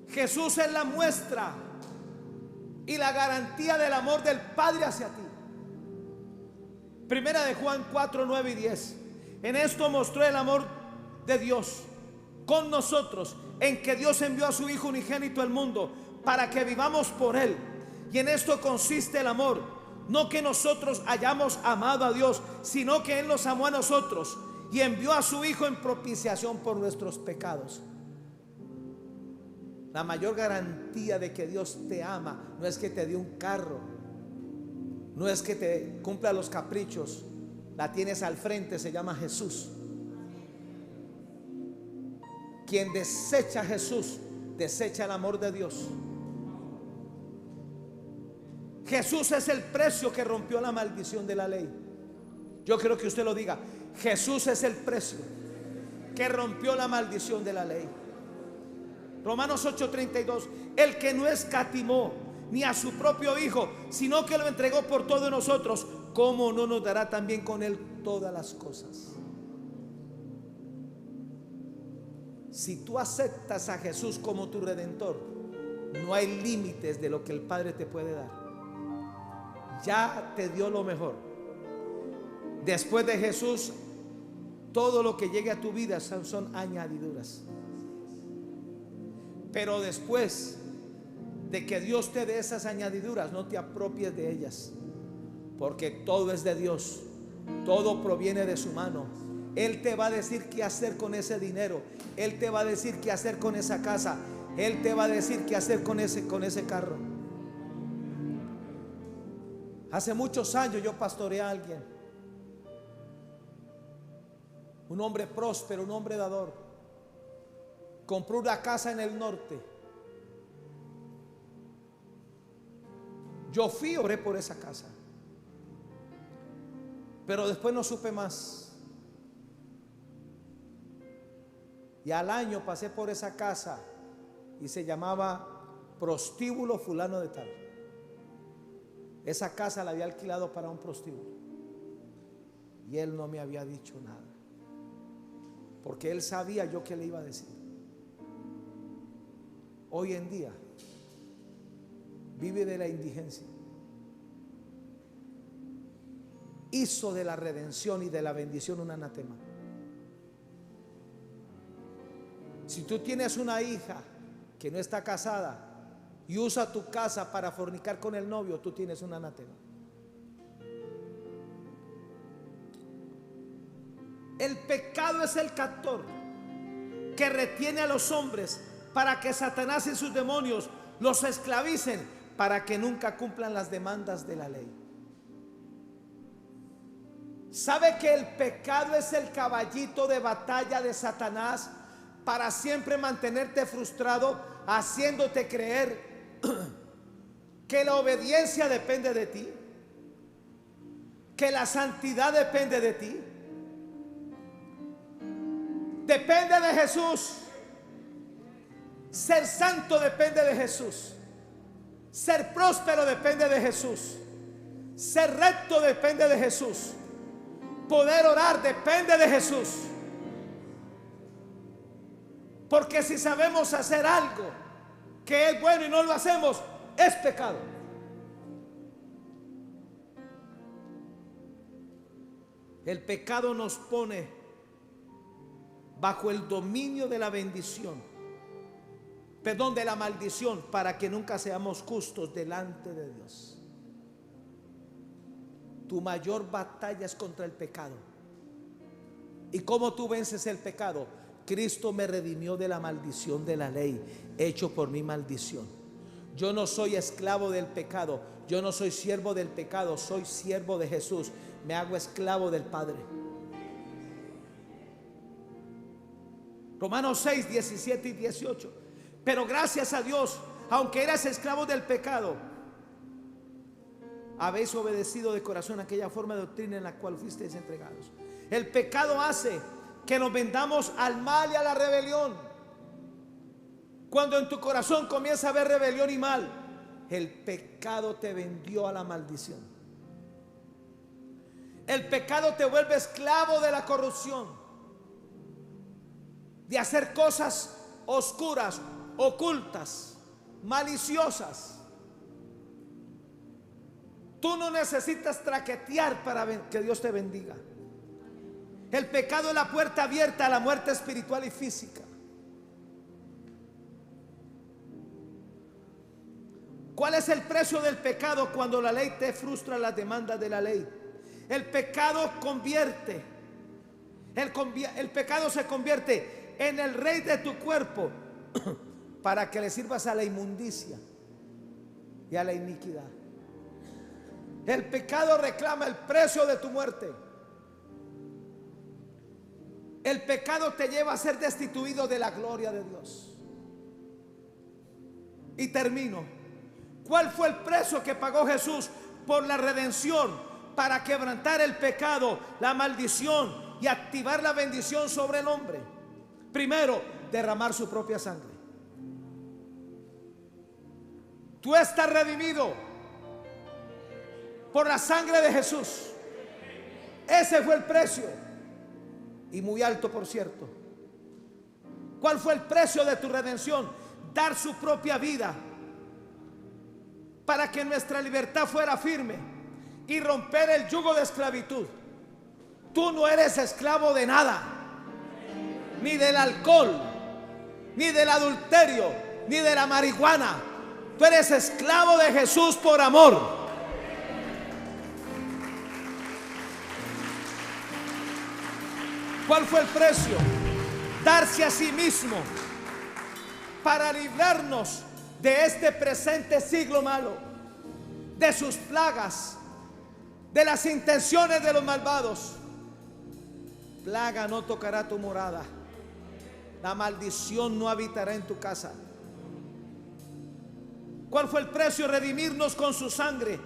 Jesús es la muestra y la garantía del amor del Padre hacia ti. Primera de Juan 4, 9 y 10. En esto mostró el amor de Dios con nosotros, en que Dios envió a su Hijo unigénito al mundo para que vivamos por Él. Y en esto consiste el amor, no que nosotros hayamos amado a Dios, sino que Él nos amó a nosotros y envió a su Hijo en propiciación por nuestros pecados. La mayor garantía de que Dios te ama no es que te dé un carro, no es que te cumpla los caprichos. La tienes al frente, se llama Jesús. Quien desecha a Jesús, desecha el amor de Dios. Jesús es el precio que rompió la maldición de la ley. Yo quiero que usted lo diga. Jesús es el precio que rompió la maldición de la ley. Romanos 8:32. El que no escatimó ni a su propio Hijo, sino que lo entregó por todos nosotros, ¿cómo no nos dará también con Él todas las cosas? Si tú aceptas a Jesús como tu Redentor, no hay límites de lo que el Padre te puede dar. Ya te dio lo mejor. Después de Jesús, todo lo que llegue a tu vida son añadiduras. Pero después de que Dios te dé esas añadiduras, no te apropies de ellas, porque todo es de Dios, todo proviene de su mano. Él te va a decir qué hacer con ese dinero, Él te va a decir qué hacer con esa casa, Él te va a decir qué hacer con ese carro. Hace muchos años yo pastoreé a alguien, un hombre próspero, un hombre dador. Compró una casa en el norte. Yo fui y oré por esa casa, pero después no supe más. Y al año pasé por esa casa y se llamaba Prostíbulo fulano de tal. Esa casa la había alquilado para un prostíbulo y él no me había dicho nada, porque él sabía yo qué le iba a decir. Hoy en día vive de la indigencia. Hizo de la redención y de la bendición un anatema. Si tú tienes una hija que no está casada y usa tu casa para fornicar con el novio, tú tienes un anatema. El pecado es el captor que retiene a los hombres para que Satanás y sus demonios los esclavicen, para que nunca cumplan las demandas de la ley. ¿Sabe que el pecado es el caballito de batalla de Satanás para siempre mantenerte frustrado, haciéndote creer que la obediencia depende de ti, que la santidad depende de ti? Depende de Jesús. Ser santo depende de Jesús. Ser próspero depende de Jesús. Ser recto depende de Jesús. Poder orar depende de Jesús. Porque si sabemos hacer algo que es bueno y no lo hacemos, es pecado. El pecado nos pone bajo el dominio de la bendición, perdón, de la maldición, para que nunca seamos justos delante de Dios. Tu mayor batalla es contra el pecado. ¿Y cómo tú vences el pecado? Cristo me redimió de la maldición de la ley, hecho por mi maldición. Yo no soy esclavo del pecado, yo no soy siervo del pecado, soy siervo de Jesús. Me hago esclavo del Padre. Romanos 6, 17 y 18. Pero gracias a Dios, aunque eras esclavo del pecado, habéis obedecido de corazón aquella forma de doctrina en la cual fuisteis entregados. El pecado hace que nos vendamos al mal y a la rebelión. Cuando en tu corazón comienza a haber rebelión y mal, el pecado te vendió a la maldición. El pecado te vuelve esclavo de la corrupción, de hacer cosas oscuras, ocultas, maliciosas. Tú no necesitas traquetear para que Dios te bendiga. El pecado es la puerta abierta a la muerte espiritual y física. ¿Cuál es el precio del pecado cuando la ley te frustra las demandas de la ley? El pecado convierte, el pecado se convierte en el rey de tu cuerpo para que le sirvas a la inmundicia y a la iniquidad. El pecado reclama el precio de tu muerte. El pecado te lleva a ser destituido de la gloria de Dios. Y termino. ¿Cuál fue el precio que pagó Jesús por la redención? Para quebrantar el pecado, la maldición y activar la bendición sobre el hombre. Primero, derramar su propia sangre. Tú estás redimido por la sangre de Jesús. Ese fue el precio. Y muy alto, por cierto. ¿Cuál fue el precio de tu redención? Dar su propia vida para que nuestra libertad fuera firme y romper el yugo de esclavitud. Tú no eres esclavo de nada, ni del alcohol, ni del adulterio, ni de la marihuana. Tú eres esclavo de Jesús por amor. ¿Cuál fue el precio? Darse a sí mismo para librarnos de este presente siglo malo, de sus plagas, de las intenciones de los malvados. Plaga no tocará tu morada. La maldición no habitará en tu casa. ¿Cuál fue el precio? Redimirnos con su sangre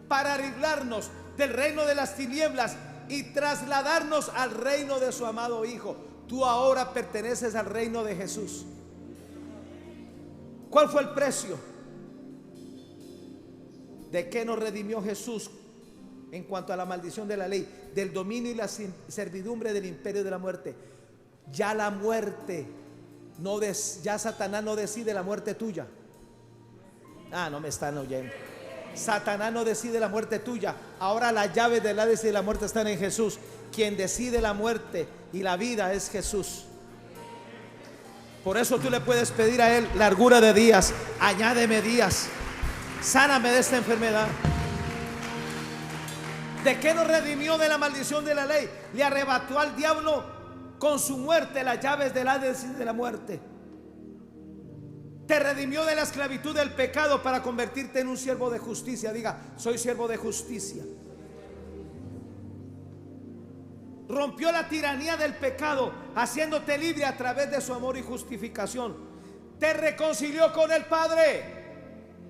para librarnos del reino de las tinieblas y trasladarnos al reino de su amado Hijo. Tú ahora perteneces al reino de Jesús. ¿Cuál fue el precio? ¿De qué nos redimió Jesús en cuanto a la maldición de la ley? Del dominio y la servidumbre del imperio de la muerte. Ya la muerte, ya Satanás no decide la muerte tuya. No me están oyendo. Satanás no decide la muerte tuya. Ahora las llaves del Hades y de la muerte están en Jesús. Quien decide la muerte y la vida es Jesús. Por eso tú le puedes pedir a Él largura de días, añádeme días, sáname de esta enfermedad. ¿De qué nos redimió de la maldición de la ley? Le arrebató al diablo con su muerte las llaves del Hades y de la muerte. Te redimió de la esclavitud del pecado para convertirte en un siervo de justicia. Diga, soy siervo de justicia. Rompió la tiranía del pecado, haciéndote libre a través de su amor y justificación. Te reconcilió con el Padre.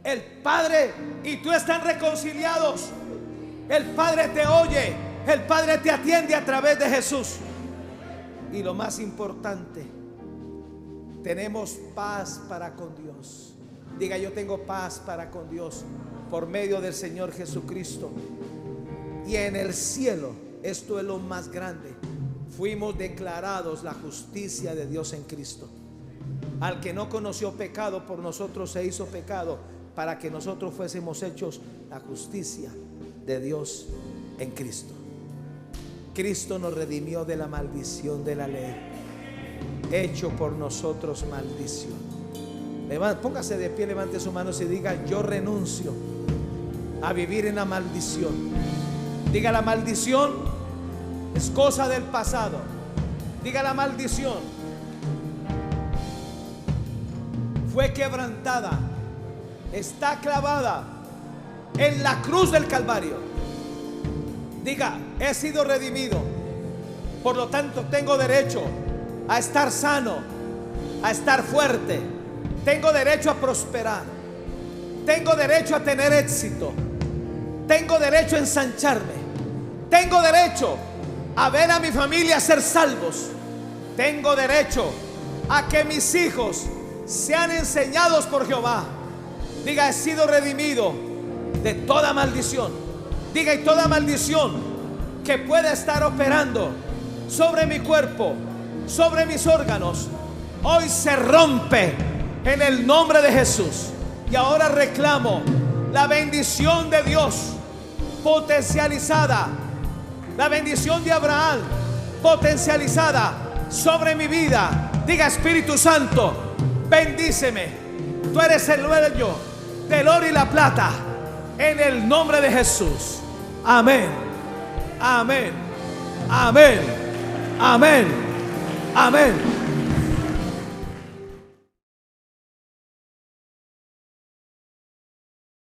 El Padre y tú están reconciliados. El Padre te oye, el Padre te atiende a través de Jesús. Y lo más importante, tenemos paz para con Dios. Diga, yo tengo paz para con Dios por medio del Señor Jesucristo. Y en el cielo, esto es lo más grande, fuimos declarados la justicia de Dios en Cristo. Al que no conoció pecado, por nosotros se hizo pecado, para que nosotros fuésemos hechos la justicia de Dios en Cristo. Cristo nos redimió de la maldición de la ley, hecho por nosotros maldición. Póngase de pie, levante sus manos y diga, yo renuncio a vivir en la maldición. Diga, la maldición es cosa del pasado. Diga, la maldición fue quebrantada, está clavada en la cruz del Calvario. Diga, he sido redimido, por lo tanto tengo derecho a estar sano, a estar fuerte. Tengo derecho a prosperar. Tengo derecho a tener éxito. Tengo derecho a ensancharme. Tengo derecho a ver a mi familia ser salvos. Tengo derecho a que mis hijos sean enseñados por Jehová. Diga, he sido redimido de toda maldición. Diga, y toda maldición que pueda estar operando sobre mi cuerpo, sobre mis órganos, hoy se rompe en el nombre de Jesús. Y ahora reclamo la bendición de Dios potencializada, la bendición de Abraham potencializada sobre mi vida. Diga, Espíritu Santo, bendíceme. Tú eres el dueño del oro y la plata, en el nombre de Jesús. Amén, amén, amén, amén, amén.